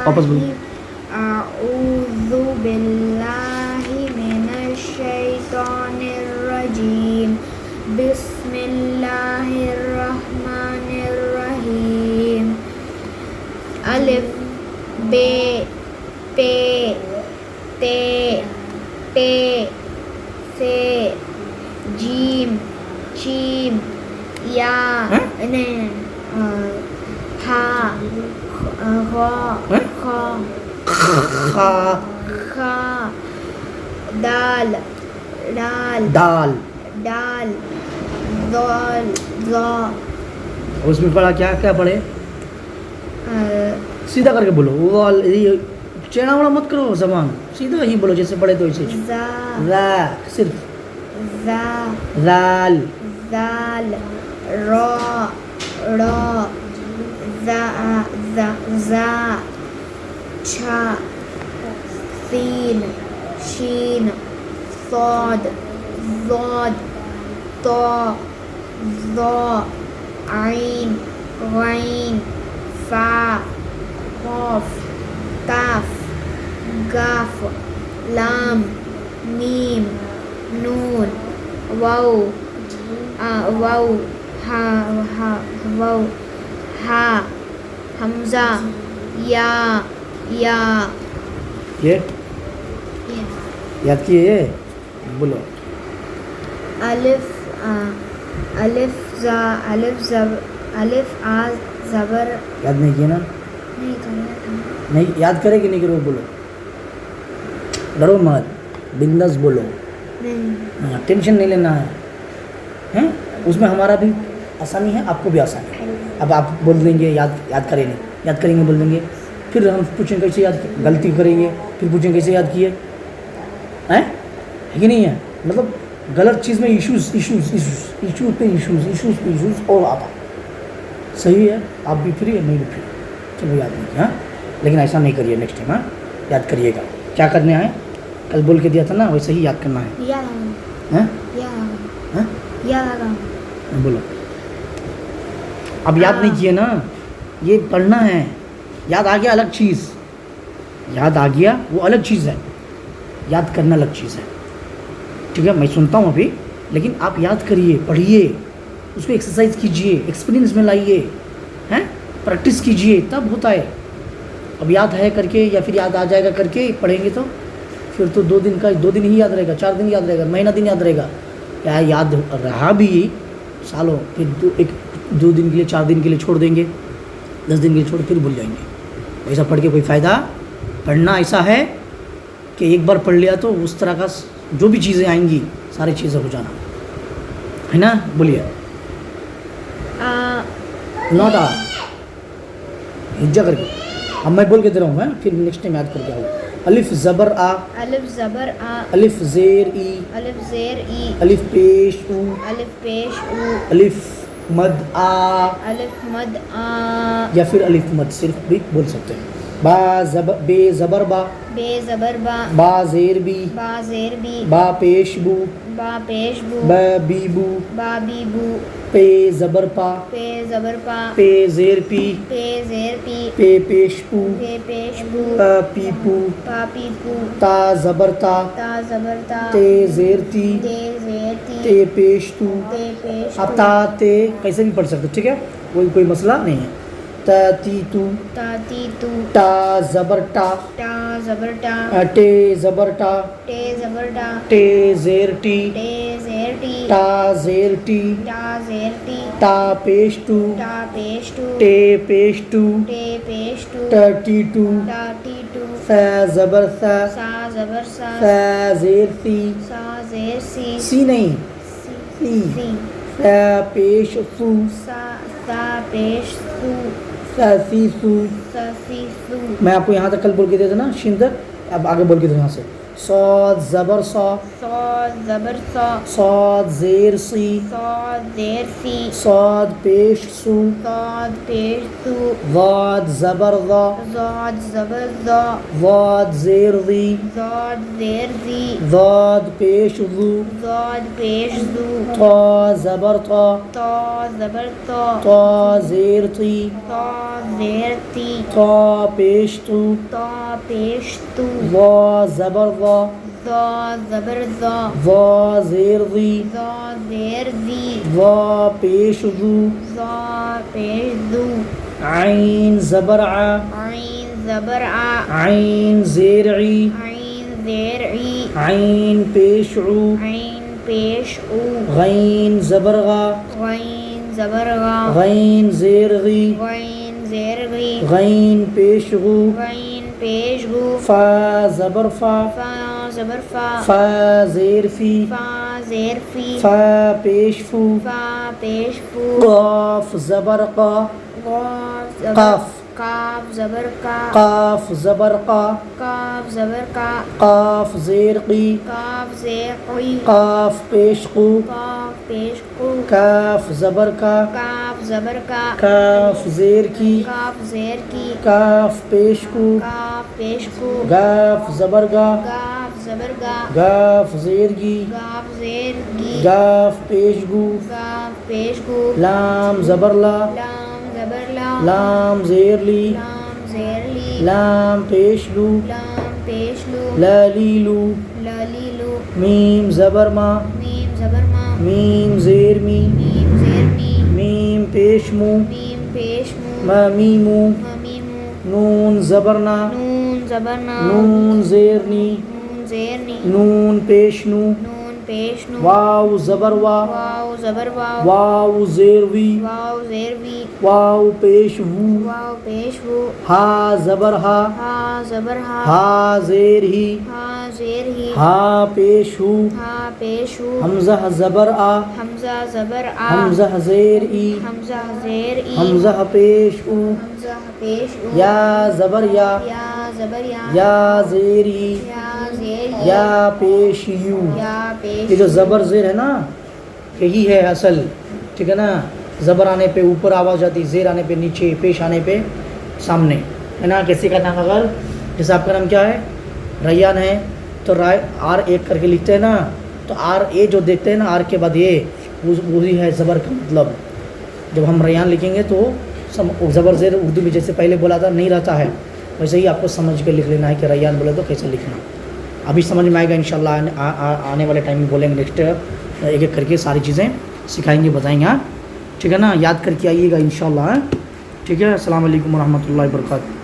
واپس بولو. أعوذ بالله من الشيطان الرجيم بسم الله الرحمن الرحيم ألف ب پ ت ٹ ث جيم شيم يا ها خا خا خا خا دال دال دال. دال ضال ضا اس میں پڑھا کیا کیا پڑھے؟ سیدھا کر کے بولو. وہ چیڑا وڑا مت کرو زبان, سیدھا ہی بولو جیسے پڑھے تو ایسے. زا را صرف زا رال ذال را را زا زا زا چھا سین شین صاد ضاد طا ظا عین غین فا قاف کاف گاف لام میم نون واو واو ہا ہا واو ہا حمزہ یا یہ یاد کیے بولو. الف الف زا الف زب الف آ زبر یاد نہیں کیے نا؟ نہیں کرنا تھا. نہیں یاد کرے کہ نہیں کرو بولو. ڈرو مت, بنداس بولو. نہیں ہاں ٹینشن نہیں لینا ہے. ہیں اس میں ہمارا بھی آسانی ہے, آپ کو بھی آسانی ہے. اب آپ بول دیں گے یاد کریں نہیں, یاد کریں گے بول دیں گے, پھر ہم پوچھیں کیسے یاد کیے, غلطی کریں گے پھر پوچھیں کیسے یاد کیے ہیں, ہے کہ نہیں ہے؟ مطلب غلط چیز میں ایشوز پہ ایشوز اور آتا. صحیح ہے, آپ بھی فری ہے, نہیں بھی فری, چلو یاد نہیں کیا. ہاں لیکن ایسا نہیں کریے نیکسٹ ٹائم. ہاں یاد کریے گا کیا کرنا ہے, کل بول کے دیا تھا نا ویسے ہی یاد کرنا ہے. ہاں بولو. اب یاد نہیں کیے نا, یہ پڑھنا ہے. یاد آ گیا الگ چیز, یاد آ گیا وہ الگ چیز ہے, یاد کرنا الگ چیز ہے. ٹھیک ہے, میں سنتا ہوں ابھی, لیکن آپ یاد کریے, پڑھیے, اس کو ایکسرسائز کیجیے, ایکسپیرینس میں لائیے, ہیں پریکٹس کیجیے, تب ہوتا ہے. اب یاد ہے کر کے یا پھر یاد آ جائے گا کر کے پڑھیں گے تو پھر تو 2 دن ہی یاد رہے گا, 4 دن یاد رہے گا, مہینہ دن یاد رہے گا. یا یاد رہا بھی سالوں, پھر 2 دن کے لیے 4 دن کے لیے چھوڑ دیں گے, 10 دن کے لیے چھوڑ پھر بھول جائیں گے. ایسا پڑھ کے کوئی فائدہ. پڑھنا ایسا ہے کہ ایک بار پڑھ لیا تو اس طرح کا جو بھی چیزیں آئیں گی ساری چیزیں ہو جانا ہے نا. بولیے. ناٹ آ ہجا کر کے, اب میں بول کے دے رہا ہوں, پھر نیکسٹ ٹائم یاد کر کے آؤ. الف زبر آ, الف زبر آ, الف زیر ای, الف زیر ای, الف پیش او, الف پیش او, الف مد آ, الف مد آ, یا پھر الف مد صرف بھی بول سکتے ہیں. بے زبر با, بے زبر با, با زیر بی, با زیر بی, با پیش بو, با پیش بو, با بی بو, با بی بو, پے زبر پا, پے زبر پا, پے زیر پی, پے زیر پی, پے پیش پو, پے پیش بو, پا پی پو, پا پی پو, تا زبر تا, تا زبر تا, تے زیر تی, تے زیر تی, تے پیش تو. تے پیش اب تو, تا تے کیسے بھی پڑھ سکتے, ٹھیک ہے, کوئی مسئلہ نہیں ہے. تا تی تو, تا تی تو, تا زبر ٹا, تا زبر ٹا, ٹے زبر ٹا, ٹے زبر ٹا, ٹے زیر ٹی, ٹے زیر ٹی, تا زیر ٹی, تا زیر ٹی, تا پیش ٹو, تا پیش ٹو, ٹے پیش ٹو, ٹے پیش ٹو, تا ٹی ٹو, تا ٹی ٹو, سا زبر سا, سا زبر سا, سا زیر سی, سا زیر سی, سی نہیں سی, سی, سا پیش سو, سا پیش سو, سا سی سو. سا سی سو. میں آپ کو یہاں تک کل بول کے دیا تھا نا شین تک, اب آگے بول کے دو یہاں سے. صاد زبر صا صاد زبر صا صاد زیر سی صاد زیر سی صاد پیش سو صاد پیش سو ضاد زبر ضا ضاد زبر ضا ضاد زیر ضی ضاد زیر زی ضاد پیش ضو ضاد پیش زو طا زبر طا طا زبر طا طا زیر طی طا زیر تی طا پیش تو طا پیش تو ضا زبر ضا ضا زبر ضا ضا زیر ضی ضا زیر زی ضا پیش ضو ضا پیش زو عین زبر ع عین زبر ع عین زیر عی عین زیر عی عین پیش عو عین پیش او غین زبر غا غین زبر غا غین زیر غی غین زیر غی غین پیش غو غین پیش گو فا زبر فا فا زبر فا فا زیر فی فا زیر فی فا پیش فو فا پیش فو قاف زبر قا قاف زبر قاف کاف زبر کا قاف زبر قا کاف زبر کا قاف زیر قی کاف زیر قی قاف پیش قو کاف پیش قو کاف زبر کا کاف زبر کا کاف زیر کی کاف زیر کی کاف پیش کو کاف پیش کو گاف زبر گا گاف زبر گا گاف زیر گی گاف زیر گی گاف پیش گو گاف پیش گو لام زبر لا لام زبر لا لام زیر لی لام زیر لی لام پیش لو لام پیش لو لالی لو لالی لو میم زبر ما میم زبر ما میم زیر می میم زیر می میم پیش مو میم پیش مو ما میمو میمو نون زبرنا نون زبر نا نون زیر نی نون زیر نی نون پیش نو نون پیش نو واو زبر وا واو زبر واو واو زیر وی واو زیر وی واو پیش وو واو پیش وو ہا زبر ہا ہا زبر ہا ہا زیر ہی ہا زیر ہی ہا پیش ہو ہا پیش ہو حمزہ زبر آ حمزہ زبر آ حمزہ زیر ای حمزہ زیر ای حمزہ پیش او حمزہ پیش او یا زبر یا یا زبر یا یا زیر ای یا زیر ای یا پیش یو یا پیش یہ جو زبر زیر ہے نا یہی ہے اصل ٹھیک ہے نا زبر آنے پہ اوپر آواز جاتی زیر آنے پہ نیچے پیش آنے پہ سامنے ہے نا کیسے کا نام اگر جیسے آپ کا نام کیا ہے ریان ہے تو آر ایک کر کے لکھتے ہیں نا تو آر اے جو دیکھتے ہیں نا آر کے بعد یہ وہی ہے زبر کا مطلب جب ہم ریان لکھیں گے تو زبر زیر اردو میں جیسے پہلے بولا تھا نہیں رہتا ہے ویسے ہی آپ کو سمجھ کے لکھ لینا ہے کہ ریان بولے تو کیسے لکھنا ابھی سمجھ میں آئے گا انشاءاللہ آنے والے ٹائم میں بولیں گے نیکسٹ ایک ایک کر کے ساری چیزیں سکھائیں گے بتائیں گے ٹھیک ہے نا یاد کر کے آئیے گا انشاءاللہ ٹھیک ہے السلام علیکم ورحمۃ اللہ وبرکاتہ